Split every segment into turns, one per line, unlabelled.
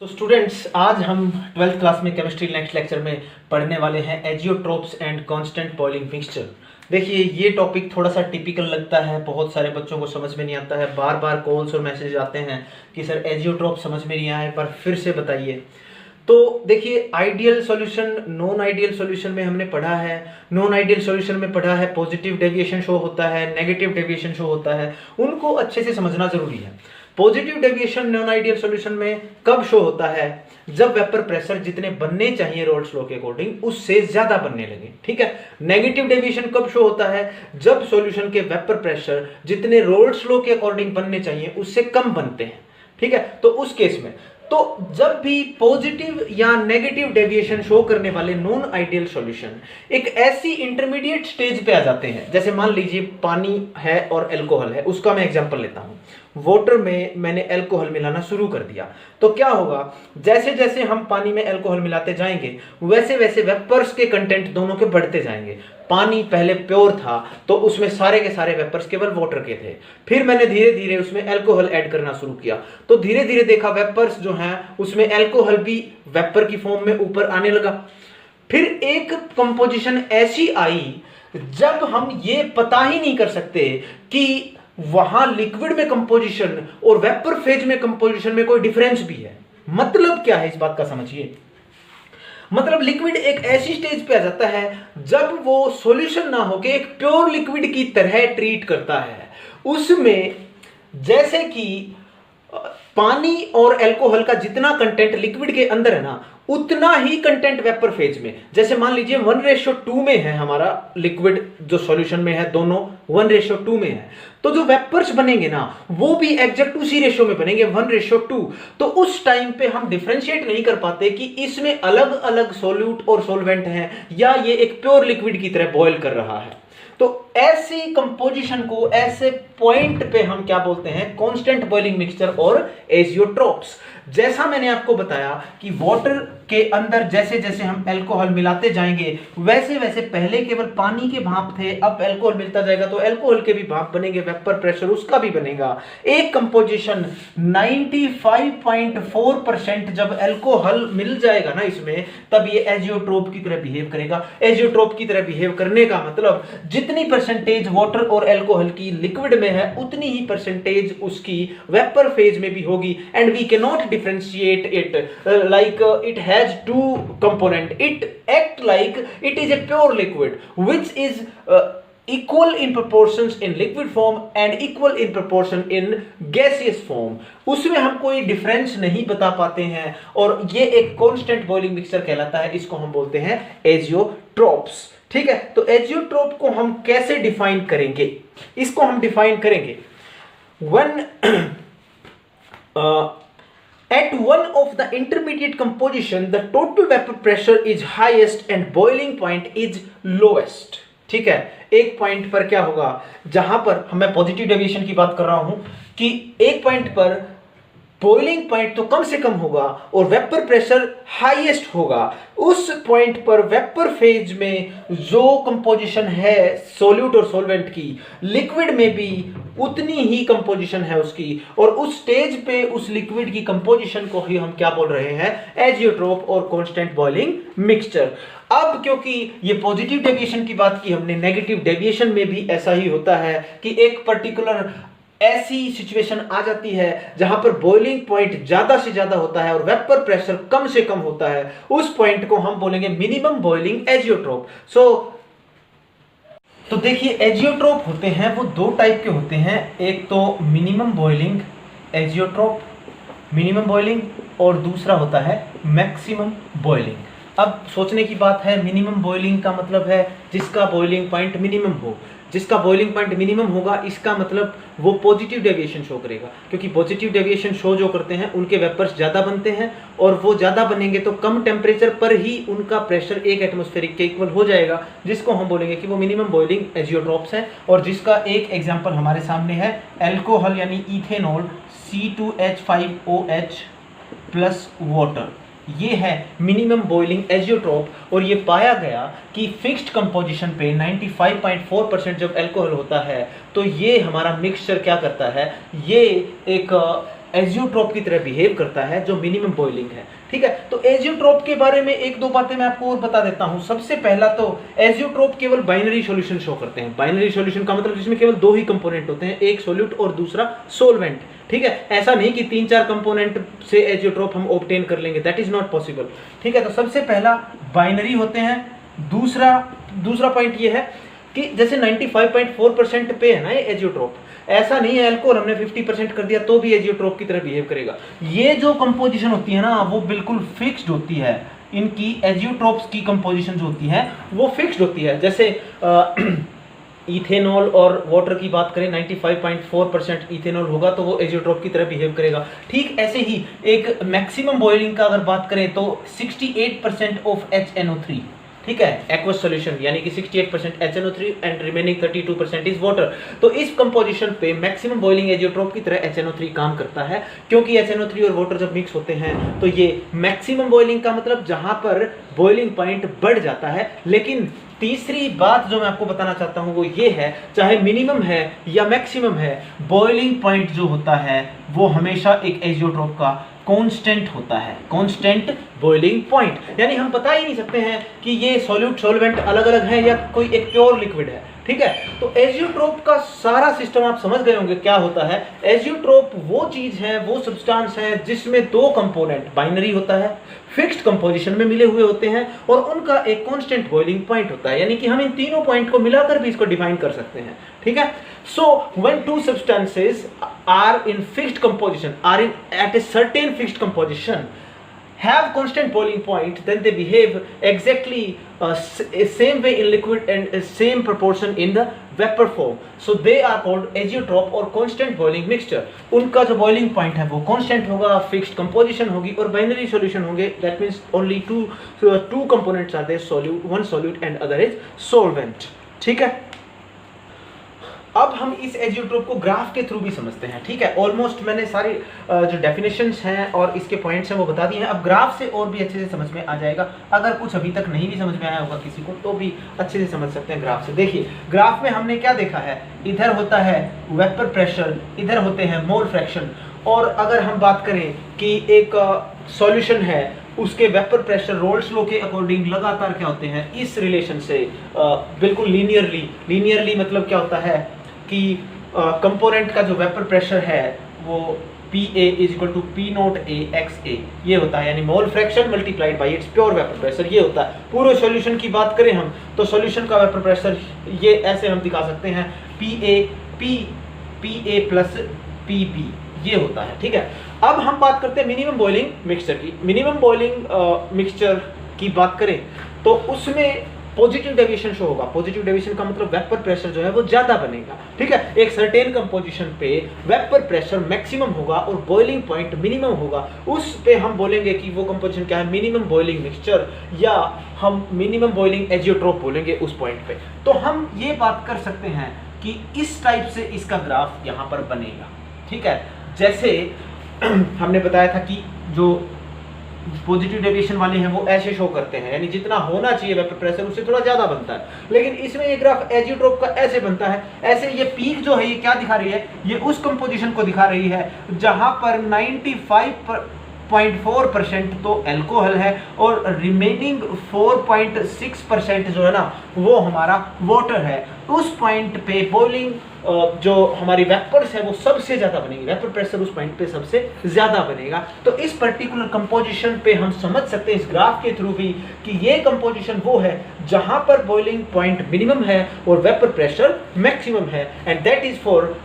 तो स्टूडेंट्स, आज हम 12th क्लास में केमिस्ट्री नेक्स्ट लेक्चर में पढ़ने वाले हैं azeotropes and constant boiling mixture. देखिए, ये टॉपिक थोड़ा सा टिपिकल लगता है, बहुत सारे बच्चों को समझ में नहीं आता है। बार बार कॉल्स और मैसेज आते हैं कि सर एजियोट्रोप समझ में नहीं आया, पर फिर से बताइए। तो देखिए, ideal solution, non ideal solution में हमने पढ़ा है। नॉन आइडियल सॉल्यूशन में पढ़ा है पॉजिटिव डेविएशन शो होता है, नेगेटिव डेविएशन शो होता है, उनको अच्छे से समझना जरूरी है। Positive deviation non ideal solution में कब शो होता है? जब वेपर प्रेशर जितने बनने चाहिए रोल्स लॉ के अकॉर्डिंग उससे ज्यादा बनने लगे, ठीक है। नेगेटिव डेविएशन कब शो होता है? जब सॉल्यूशन के वेपर प्रेशर जितने रोल्स लॉ के अकॉर्डिंग बनने चाहिए उससे कम बनते हैं, ठीक है। तो उस केस में, तो जब भी पॉजिटिव या नेगेटिव डेविएशन शो करने वाले नॉन आइडियल सॉल्यूशन एक ऐसी इंटरमीडिएट स्टेज पे आ जाते हैं, जैसे मान लीजिए पानी है और अल्कोहल है, उसका मैं एग्जांपल लेता हूं। वाटर में मैंने अल्कोहल मिलाना शुरू कर दिया, तो क्या होगा? जैसे जैसे हम पानी में अल्कोहल मिलाते जाएंगे वैसे वैसे वेपर्स के कंटेंट दोनों के बढ़ते जाएंगे। पानी पहले प्योर था तो उसमें सारे के सारे वेपर्स केवल वाटर के थे, फिर मैंने धीरे धीरे उसमें अल्कोहल ऐड करना शुरू किया, तो धीरे धीरे देखा वेपर्स जो हैं उसमें अल्कोहल भी वेपर की फॉर्म में ऊपर आने लगा। फिर एक कंपोजिशन ऐसी आई जब हम ये पता ही नहीं कर सकते कि वहां लिक्विड में कंपोजिशन और वेपर फेज में कंपोजिशन में कोई डिफरेंस भी है। मतलब क्या है, इस बात का समझिए। मतलब लिक्विड एक ऐसी स्टेज पे आ जाता है जब वो सॉल्यूशन ना होके एक प्योर लिक्विड की तरह ट्रीट करता है। उसमें जैसे कि पानी और अल्कोहल का जितना कंटेंट लिक्विड के अंदर है ना, उतना ही कंटेंट वेपर फेज में, जैसे मान लीजिए 1:2 में है हमारा लिक्विड, जो सॉल्यूशन में है दोनों 1:2 में है, तो जो वेपर्स बनेंगे ना वो भी एग्जैक्ट उसी रेशियो में बनेंगे 1:2। तो उस टाइम पे हम डिफरेंशिएट नहीं कर पाते कि इसमें अलग अलग सॉल्यूट और सॉल्वेंट हैं या ये एक प्योर लिक्विड की तरह बॉयल कर रहा है। तो ऐसी कंपोजिशन को, ऐसे पॉइंट पे हम क्या बोलते हैं? कांस्टेंट बॉइलिंग मिक्सचर और एजियोट्रोप्स। जैसा मैंने आपको बताया कि वाटर के अंदर जैसे जैसे हम अल्कोहल मिलाते जाएंगे वैसे वैसे पहले केवल पानी के भाप थे, अब अल्कोहल मिलता जाएगा तो अल्कोहल के भी भाप बनेंगे, वेपर प्रेशर उसका भी बनेगा। एक कंपोजिशन 95.4% जब अल्कोहल मिल जाएगा ना इसमें, तब ये एजियोट्रोप की तरह बिहेव करेगा। एजियोट्रोप की तरह बिहेव करने का मतलब जितनी परसेंटेज वाटर और अल्कोहल की लिक्विड में है उतनी ही परसेंटेज उसकी वेपर फेज में भी होगी। And we can not differentiate it like it has two component. It act like it is a pure liquid which is equal in proportions in liquid form and equal in proportion in gaseous form. उसमें हम कोई difference नहीं बता पाते हैं और ये एक कांस्टेंट बॉइलिंग मिक्सचर कहलाता है। इसको हम बोलते हैं एजियोट्रोप्स, ठीक है। तो एजियोट्रोप को हम कैसे डिफाइन करेंगे? इसको हम डिफाइन करेंगे when at one of the intermediate composition the total vapor pressure is highest and boiling point is lowest, ठीक है। एक पॉइंट पर क्या होगा, जहां पर मैं पॉजिटिव डेविएशन की बात कर रहा हूं कि एक पॉइंट पर बॉइलिंग पॉइंट तो कम से कम होगा और वेपर प्रेशर हाईएस्ट होगा। उस पॉइंट पर वेपर फेज में जो कंपोजिशन है सॉल्यूट और सॉल्वेंट की, लिक्विड में भी उतनी ही कंपोजिशन है उसकी, और उस स्टेज पे उस लिक्विड की कंपोजिशन को ही हम क्या बोल रहे हैं? एजियोट्रोप और कांस्टेंट बॉइलिंग मिक्सचर। अब क्योंकि ये पॉजिटिव डेविएशन की बात की हमने, नेगेटिव डेविएशन में भी ऐसा ही होता है कि एक पर्टिकुलर ऐसी सिचुएशन आ जाती है जहां पर बॉइलिंग पॉइंट ज्यादा से ज्यादा होता है और वेपर प्रेशर कम से कम होता है। उस पॉइंट को हम बोलेंगे मिनिमम बॉइलिंग एजियोट्रोप। तो देखिए, एजियोट्रोप होते हैं वो दो टाइप के होते हैं। एक तो minimum boiling azeotrope, minimum boiling, और दूसरा होता है मैक्सिमम बॉइलिंग। अब सोचने की बात है, मिनिमम बॉइलिंग का मतलब है जिसका बॉइलिंग पॉइंट मिनिमम हो। जिसका बॉइलिंग पॉइंट मिनिमम होगा इसका मतलब वो पॉजिटिव डेविएशन शो करेगा, क्योंकि पॉजिटिव डेविएशन शो जो करते हैं उनके वेपर्स ज़्यादा बनते हैं और वो ज़्यादा बनेंगे तो कम टेम्परेचर पर ही उनका प्रेशर एक एटमॉस्फेरिक के इक्वल हो जाएगा, जिसको हम बोलेंगे कि वो मिनिमम बॉइलिंग एजियोट्रोप्स हैं। और जिसका एक एग्जाम्पल हमारे सामने है अल्कोहल यानी इथेनॉल C2H5OH प्लस वाटर। ये है मिनिमम बॉइलिंग एजियोट्रोप। और ये पाया गया कि फिक्स्ड कंपोजिशन पे 95.4% जब अल्कोहल होता है तो ये हमारा मिक्सचर क्या करता है, ये एक एजियोट्रोप की तरह बिहेव करता है जो मिनिमम बॉइलिंग है। ठीक है, तो एजियोट्रोप के बारे में एक दो बातें मैं आपको और बता देता हूं। सबसे पहला तो एजियोट्रोप केवल बाइनरी सॉल्यूशन शो करते हैं। बाइनरी सॉल्यूशन का मतलब जिसमें केवल दो ही कंपोनेंट होते हैं, एक सॉल्यूट और दूसरा सोलवेंट। ठीक है, ऐसा नहीं कि 3-4 कंपोनेंट से एजियोट्रोप हम ऑब्टेन कर लेंगे, दैट इज नॉट पॉसिबल। ठीक है, तो सबसे पहला बाइनरी होते हैं। दूसरा पॉइंट ये है कि जैसे 95.4% पे है ना ये एजियोट्रोप, ऐसा नहीं है अल्कोहल हमने 50% कर दिया तो भी एजियोट्रोप की तरह बिहेव करेगा। ये जो कंपोजिशन होती है ना वो बिल्कुल फिक्स्ड होती है। इनकी एजियोट्रोप्स की कंपोजिशन जो होती है वो फिक्स्ड होती है। जैसे इथेनॉल और वाटर की बात करें, 95.4% इथेनॉल होगा तो वो एजियोट्रोप की तरह बिहेव करेगा। ठीक ऐसे ही एक मैक्सिमम बॉइलिंग का अगर बात करें तो 68% ऑफ HNO3, ठीक है, एक्वस सॉल्यूशन, यानी कि 68% HNO3 and remaining 32% is water. तो इस कंपोजिशन पे मैक्सिमम बॉइलिंग एजियोट्रोप की तरह HNO3 काम करता है, क्योंकि HNO3 और वाटर जब मिक्स होते हैं तो ये मैक्सिमम बॉइलिंग का मतलब जहां पर बॉइलिंग पॉइंट बढ़ जाता है। लेकिन तीसरी बात जो मैं आपको बताना चाहता हूं वो ये है, चाहे मिनिमम है या मैक्सिमम है, बॉइलिंग पॉइंट जो होता है वो हमेशा एक एजियोट्रोप का कांस्टेंट होता है, कांस्टेंट बॉइलिंग पॉइंट। यानी हम बता ही नहीं सकते हैं कि ये सॉल्यूट सॉल्वेंट अलग अलग है या कोई एक प्योर लिक्विड है। ठीक है, तो एजियोट्रोप का सारा सिस्टम आप समझ गए होंगे क्या होता है। एजियोट्रोप वो चीज है, वो सब्सटेंस है जिसमें दो कंपोनेंट बाइनरी होता है, फिक्स्ड कंपोजिशन में मिले हुए होते हैं और उनका एक कांस्टेंट बॉइलिंग पॉइंट होता है। यानी कि हम इन तीनों पॉइंट को मिलाकर भी इसको डिफाइन कर सकते हैं। ठीक है, so when two substances are in fixed composition, are in at a certain fixed composition, have constant boiling point, then they behave exactly same way in liquid and same proportion in the vapor form. So they are called azeotrope और constant boiling mixture. उनका जो boiling point है वो constant होगा, fixed composition होगी और binary solution होंगे। That means only two components are there, solute, one solute and other is solvent. ठीक है, अब हम इस एजियोट्रोप को ग्राफ के थ्रू भी समझते हैं। ठीक है, ऑलमोस्ट मैंने सारी जो डेफिनेशंस हैं और इसके पॉइंट्स हैं वो बता दिए हैं। अब ग्राफ से और भी अच्छे से समझ में आ जाएगा। अगर कुछ अभी तक नहीं भी समझ में आया होगा किसी को तो भी अच्छे से समझ सकते हैं ग्राफ से। देखिए, ग्राफ में हमने क्या देखा है, इधर होता है वेपर प्रेशर, इधर होते हैं मोल फ्रैक्शन। और अगर हम बात करें कि एक सॉल्यूशन है उसके वेपर प्रेशर रोल्स लॉ के अकॉर्डिंग लगातार क्या होते हैं, इस रिलेशन से बिल्कुल लीनियरली मतलब क्या होता है कि कंपोनेंट का जो वेपर प्रेशर है वो PA = P0A XA ये होता है, यानी mole fraction multiplied by it's pure vapour pressure ये होता है। पूरे सॉल्यूशन की बात करें हम तो सॉल्यूशन का वेपर प्रेशर ये ऐसे हम दिखा सकते हैं, PA + PB ये होता है। ठीक है, अब हम बात करते हैं मिनिमम बॉइलिंग मिक्सचर की। मिनिमम बॉइलिंग मिक्सचर की बात करें तो उसमें पॉजिटिव डेविएशन शो होगा। पॉजिटिव डेविएशन का मतलब वेपर प्रेशर जो है वो ज्यादा बनेगा। ठीक है, एक सर्टेन कंपोजिशन पे वेपर प्रेशर मैक्सिमम होगा और बॉइलिंग पॉइंट मिनिमम होगा। उस पे हम बोलेंगे कि वो कंपोजिशन क्या है, मिनिमम बॉइलिंग मिक्सचर, या हम मिनिमम बॉइलिंग एजियोट्रोप बोलेंगे उस पॉइंट पे। तो हम ये बात कर सकते हैं कि इस टाइप से इसका ग्राफ यहाँ पर बनेगा। ठीक है, जैसे हमने बताया था कि जो पॉजिटिव डेविएशन वाले हैं वो ऐसे शो करते हैं, यानी जितना होना चाहिए वेपर प्रेशर उससे थोड़ा ज्यादा बनता है। लेकिन इसमें ये ग्राफ एजियोट्रोप का ऐसे बनता है, ऐसे ये पीक जो है ये क्या दिखा रही है, ये उस कंपोजिशन को दिखा रही है जहां पर 95.4% तो अल्कोहल है और रिमेनिंग 4.6% जो है ना वो हमारा वाटर है। उस पॉइंट पे बॉइलिंग जो हमारी वेपर्स है वो सबसे ज्यादा बनेगी, वेपर प्रेशर उस पॉइंट पे सबसे ज्यादा बनेगा। तो इस पर्टिकुलर कंपोजिशन पे हम समझ सकते हैं इस ग्राफ के थ्रू भी कि ये कंपोजिशन वो है जहां पर बॉइलिंग पॉइंट मिनिमम है और वेपर प्रेशर मैक्सिमम है, and that is for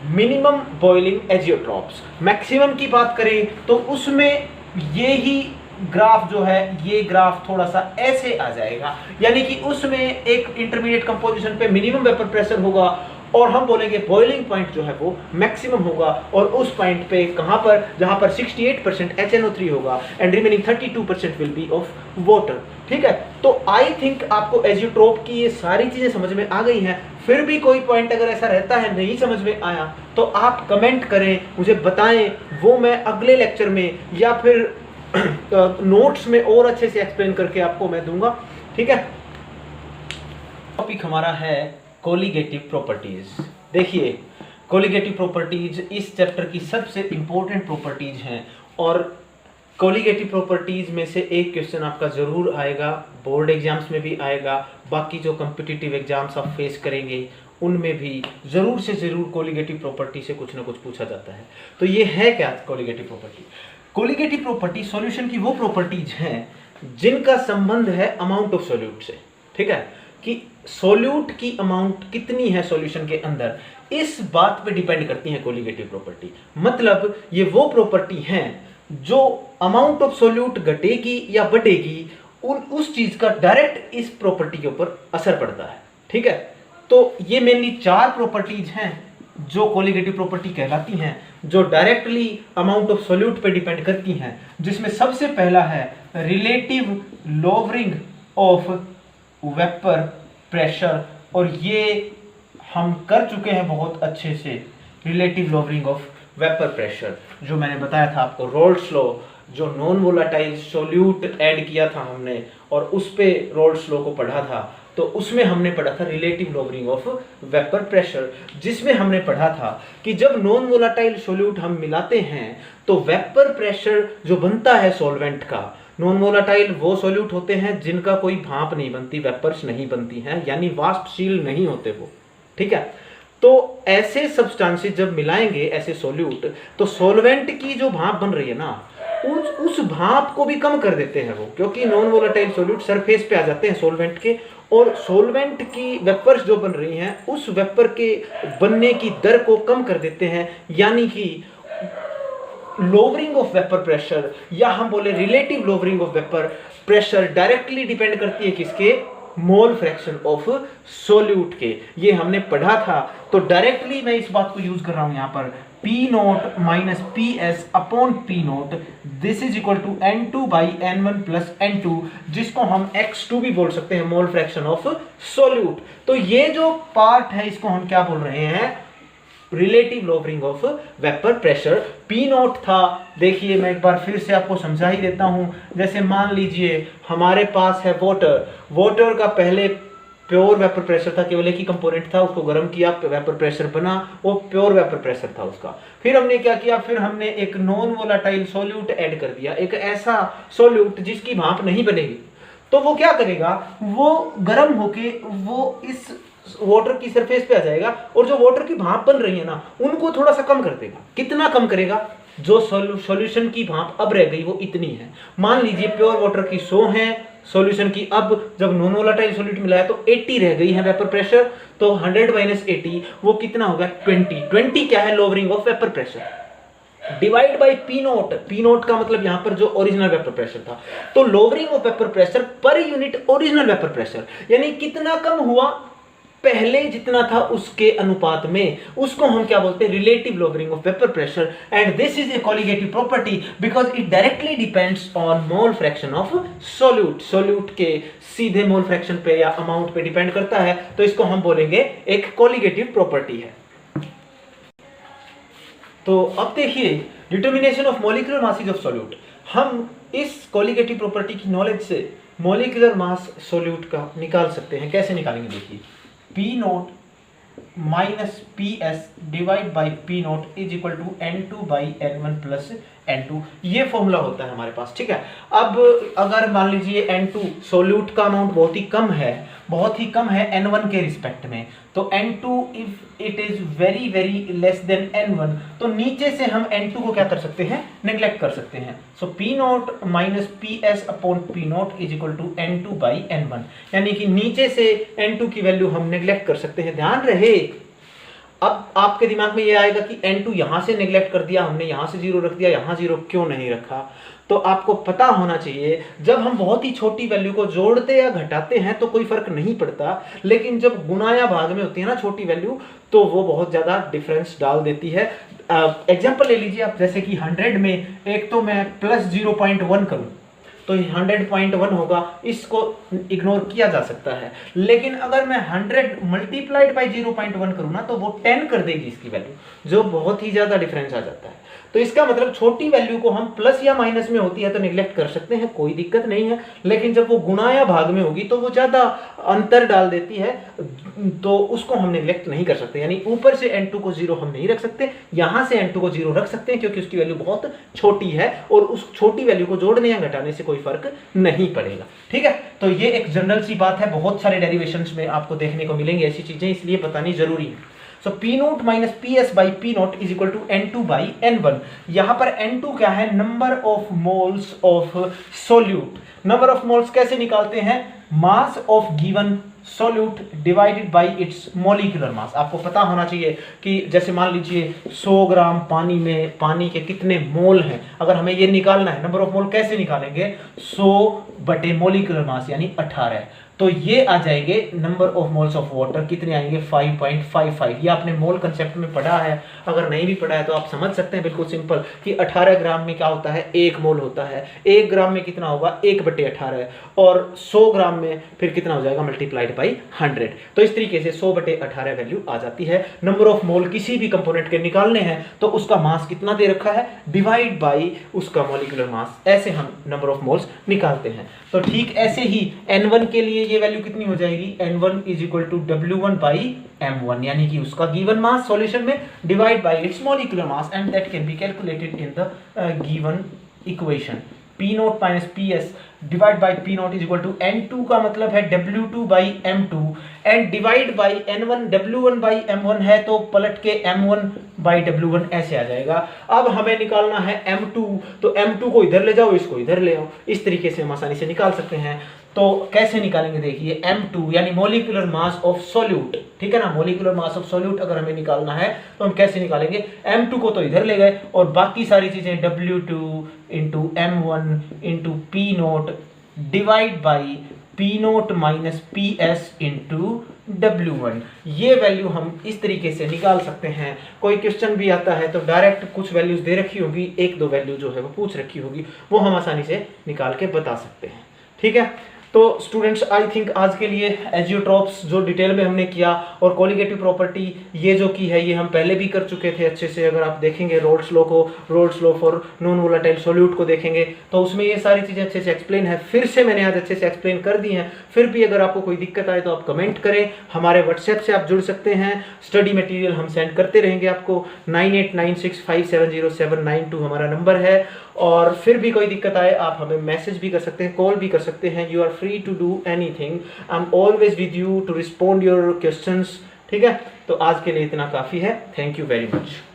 minimum boiling azeotropes. Maximum की बात करें तो उसमें ये ही ग्राफ जो है ये ग्राफ थोड़ा सा ऐसे आ जाएगा, यानी कि उसमें एक इंटरमीडिएट कंपोजिशन पे मिनिमम वेपर प्रेशर होगा और हम बोलेंगे बॉइलिंग पॉइंट जो है वो मैक्सिमम होगा, और उस पॉइंट पे कहां पर, जहां पर 68% HNO3 होगा and remaining 32% will be of water. ठीक है, तो आई थिंक आपको एजियोट्रोप की ये सारी चीजें समझ में आ गई हैं। फिर भी कोई पॉइंट अगर ऐसा रहता है नहीं समझ में आया तो आप कमेंट करें, मुझे बताएं, वो मैं अगले लेक्चर में या फिर नोट्स में और अच्छे से एक्सप्लेन करके आपको मैं दूंगा। ठीक है, टॉपिक हमारा है कोलिगेटिव प्रॉपर्टीज। देखिए, कोलिगेटिव प्रॉपर्टीज इस चैप्टर की सबसे इंपॉर्टेंट प्रॉपर्टीज हैं और कोलिगेटिव प्रॉपर्टीज में से एक क्वेश्चन आपका जरूर आएगा, बोर्ड एग्जाम्स में भी आएगा, बाकी जो कॉम्पिटिटिव एग्जाम्स आप फेस करेंगे उनमें भी जरूर से जरूर कोलिगेटिव प्रॉपर्टी से कुछ ना कुछ पूछा जाता है। तो ये है क्या colligative property? Colligative property solution की वो प्रॉपर्टीज हैं जिनका संबंध है अमाउंट ऑफ सॉल्यूट से। ठीक है, कि सॉल्यूट की अमाउंट कितनी है सॉल्यूशन के अंदर, इस बात पे डिपेंड करती है कोलिगेटिव प्रॉपर्टी। मतलब ये वो प्रॉपर्टी हैं जो अमाउंट ऑफ सॉल्यूट घटेगी या बढ़ेगी उस चीज का डायरेक्ट इस प्रॉपर्टी के ऊपर असर पड़ता है। ठीक है, तो ये मेनली 4 प्रॉपर्टीज हैं जो कोलिगेटिव प्रॉपर्टी कहलाती हैं, जो डायरेक्टली अमाउंट ऑफ सॉल्यूट पे डिपेंड करती हैं, जिसमें सबसे पहला है relative lowering of vapour pressure, और ये हम कर चुके हैं बहुत अच्छे से। Relative lowering of vapour pressure जो मैंने बताया था आपको, रोल्स लॉ, जो नॉन वोलाटाइल सॉल्यूट ऐड किया था हमने और उस पे रोल्स लॉ को पढ़ा था, तो उसमें हमने पढ़ा था relative lowering of vapour pressure, जिसमें हमने पढ़ा था कि जब नॉन वोलाटाइल सॉल्यूट हम मिलाते हैं तो वेपर प्रेशर जो बनता है सॉल्वेंट का, नॉन वोलाटाइल वो सॉल्यूट होते हैं जिनका कोई भाप नहीं बनती, वेपर्स नहीं बनती हैं, यानी वाष्पशील नहीं होते वो। ठीक है, तो ऐसे सब्सटेंसेस जब मिलाएंगे ऐसे सॉल्यूट, तो सॉल्वेंट की जो भाप बन रही है ना, उस भाप को भी कम कर देते हैं वो, क्योंकि नॉन वोलेटाइल सॉल्यूट सरफेस पे आ जाते हैं सॉल्वेंट के, और सॉल्वेंट की वेपर्स जो बन रही हैं उस वेपर के बनने की दर को कम कर देते हैं। यानी कि लोवरिंग ऑफ वेपर प्रेशर, या हम बोले relative lowering of vapour pressure, directly depend करती है किसके? मोल फ्रैक्शन ऑफ सॉल्यूट के। ये हमने पढ़ा था, तो डायरेक्टली मैं इस बात को यूज कर रहा हूं यहां पर, P0 minus PS upon P0, this is equal to N2 by N1 plus N2, जिसको हम X2 भी बोल सकते हैं, मोल फ्रैक्शन ऑफ सॉल्यूट। तो ये जो पार्ट है इसको हम क्या बोल रहे हैं? Relative lowering of vapour pressure. P0 था, देखिए मैं एक बार फिर से आपको समझा ही देता हूं। जैसे मान लीजिए हमारे पास है वाटर, वाटर का पहले प्योर वेपर प्रेशर था, केवल एक ही कंपोनेंट था, उसको गर्म किया, वेपर प्रेशर बना, वो प्योर वेपर प्रेशर था उसका। फिर हमने क्या किया? फिर हमने एक नॉन वोलाटाइल सॉल्यूट ऐड कर दिया, एक ऐसा सॉल्यूट जिसकी भाप नहीं बनेगी। तो वो क्या करेगा? वो गर्म होके वो इस वाटर की सरफेस पे आ जाएगा, और जो वाटर की भाप बन रही है ना, उनको थोड़ा सा कम कर देगा। कितना कम करेगा? जो सॉल्यूशन की भाप अब रह गई वो इतनी है। मान लीजिए प्योर वाटर की 100 है, सॉल्यूशन की अब जब नॉन वोलेटाइल सॉल्यूट मिलाया तो 80 रह गई है वेपर प्रेशर, तो 100 माइनस 80 वो कितना होगा? 20 क्या है? Lowering of vapour pressure divide by P0। P0 का मतलब यहां पर जो ओरिजिनल वेपर प्रेशर था, तो lowering of vapour pressure per unit original vapour pressure, यानी कितना कम हुआ? पहले जितना था उसके अनुपात में, उसको हम क्या बोलते हैं? Relative lowering of vapour pressure. And this is a colligative property because it directly depends on mole fraction of solute. Solute के सीधे मोल फ्रैक्शन पे या अमाउंट पे डिपेंड करता है, तो इसको हम बोलेंगे एक कोलिगेटिव प्रॉपर्टी है। तो अब देखिए determination of molecular masses of solute. हम इस कोलिगेटिव प्रॉपर्टी की नॉलेज से मॉलिक्यूलर मास सॉल्यूट का निकाल सकते हैं। कैसे निकालेंगे? देखिए, P0 minus PS divide by P0 is equal to N2 by N1 plus N2, ये फॉर्मूला होता है हमारे पास। ठीक है, अब अगर मान लीजिए N2 सॉल्यूट का अमाउंट बहुत ही कम है N1 के रिस्पेक्ट में, तो N2 if it is very very less than N1, तो नीचे से हम N2 को क्या कर सकते हैं? नेग्लेक्ट कर सकते हैं। So P0 minus PS upon P0 is equal to N2 by N1, यानी कि नीचे से N2 की वैल्यू हम नेग्लेक्ट कर सकते हैं। ध्यान रहे, अब आपके दिमाग में ये आएगा कि N2 यहां से नेग्लेक्ट कर दिया हमने, यहां से 0 रख दिया, यहां 0 क्यों नहीं रखा? तो आपको पता होना चाहिए, जब हम बहुत ही छोटी वैल्यू को जोड़ते या घटाते हैं तो कोई फर्क नहीं पड़ता, लेकिन जब गुना या भाग में होती है ना छोटी वैल्यू, तो वो बहुत ज्यादा डिफरेंस डाल देती है। एग्जांपल ले लीजिए आप, जैसे कि 100 में एक तो मैं प्लस 0.1 करूं तो 100.1 होगा, इसको इग्नोर किया जा सकता है। लेकिन अगर मैं 100 मल्टीप्लाइड बाई 0.1 करूँ ना, तो वो 10 कर देगी इसकी वैल्यू, जो बहुत ही ज़्यादा डिफरेंस आ जाता है। तो इसका मतलब छोटी वैल्यू को हम प्लस या माइनस में होती है तो निगलेक्ट कर सकते हैं, कोई दिक्कत नहीं है, लेकिन जब वो गुणा या भाग में होगी तो वो ज्यादा अंतर डाल देती है, तो उसको हम निगलेक्ट नहीं कर सकते। यानी ऊपर से n2 को 0 हम नहीं रख सकते, यहां से n2 को 0 रख सकते हैं क्योंकि उसकी वैल्यू बहुत छोटी है और उस छोटी वैल्यू को जोड़ने या घटाने से कोई फर्क नहीं पड़ेगा। ठीक है, तो ये एक जनरल सी बात है, बहुत सारे डेरिवेशंस में आपको देखने को मिलेंगे ऐसी चीजें, इसलिए बतानी जरूरी है। So P naught minus P S by P note is equal to n2 by n1। यहां पर n2 क्या है? Number of moles of solute. Number of moles कैसे निकालते हैं? Mass of given solute divided by its molecular mass. आपको पता होना चाहिए कि जैसे मान लीजिए 100 ग्राम पानी में पानी के कितने मोल हैं, अगर हमें ये निकालना है नंबर ऑफ मोल कैसे निकालेंगे? 100 बटे मॉलिक्यूलर मास यानी 18, तो ये आ जाएंगे number of moles of water, कितने आएंगे? 5.55। ये आपने मोल कंसेप्ट में पढ़ा है, अगर नहीं भी पढ़ा है तो आप समझ सकते हैं बिल्कुल सिंपल कि 18 ग्राम में क्या होता है? 1 मोल होता है। 1 ग्राम में कितना होगा? 1/18, और 100 ग्राम में फिर कितना हो जाएगा? Multiplied by 100। तो इस तरीके से 100/18 वैल्यू आ जाती है। नंबर ऑफ मोल किसी भी कंपोनेंट के निकालने हैं तो उसका मास कितना दे रखा है, डिवाइड बाई उसका मॉलिक्यूलर मास, ऐसे हम नंबर ऑफ मोल्स निकालते हैं। तो ठीक ऐसे ही N1 के लिए ये वैल्यू कितनी हो जाएगी? N1 is equal to W1 by M1, यानी कि उसका गिवन मास सॉल्यूशन में divide by its molecular mass, and that can be calculated in the given equation. P nought minus P S divide by P note is equal to N2 का मतलब है W2 by M2 and divide by N1, W1 by M1 है तो पलट के M1 by W1 ऐसे आ जाएगा। अब हमें निकालना है M2, तो M2 को इधर ले जाओ, इसको इधर ले आओ, इस तरीके से हम आसानी से निकाल सकते हैं। तो कैसे निकालेंगे? देखिए M2 यानी मॉलिक्यूलर मास ऑफ सॉल्यूट, ठीक है ना, मॉलिक्यूलर मास ऑफ सॉल्यूट अगर हमें निकालना है तो हम कैसे निकालेंगे? M2 को तो इधर ले गए और बाकी सारी चीजें W2 into M1 into P note divide by P naught minus P S into W1, ये वैल्यू हम इस तरीके से निकाल सकते हैं। कोई क्वेश्चन भी आता है तो डायरेक्ट कुछ वैल्यूज दे रखी होगी, 1-2 वैल्यू जो है वो पूछ रखी होगी, वो हम आसानी से निकाल के बता सकते हैं। ठीक है, तो स्टूडेंट्स आई थिंक आज के लिए एजियोट्रॉप्स जो डिटेल में हमने किया और कोलिगेटिव प्रॉपर्टी ये जो की है ये हम पहले भी कर चुके थे अच्छे से। अगर आप देखेंगे रोल्स लॉ को, roles law for non volatile solute को देखेंगे तो उसमें ये सारी चीज़ें अच्छे से एक्सप्लेन है। फिर से मैंने आज अच्छे से एक्सप्लेन कर दी हैं। फिर भी अगर आपको कोई दिक्कत आए तो आप कमेंट करें, हमारे व्हाट्सएप से आप जुड़ सकते हैं, स्टडी मटेरियल हम सेंड करते रहेंगे आपको। 9896570792 हमारा नंबर है। और फिर भी कोई दिक्कत आए आप हमें मैसेज भी कर सकते हैं, कॉल भी कर सकते हैं। You are free to do anything, I am always with you to respond your questions. ठीक है, तो आज के लिए इतना काफ़ी है। Thank you very much.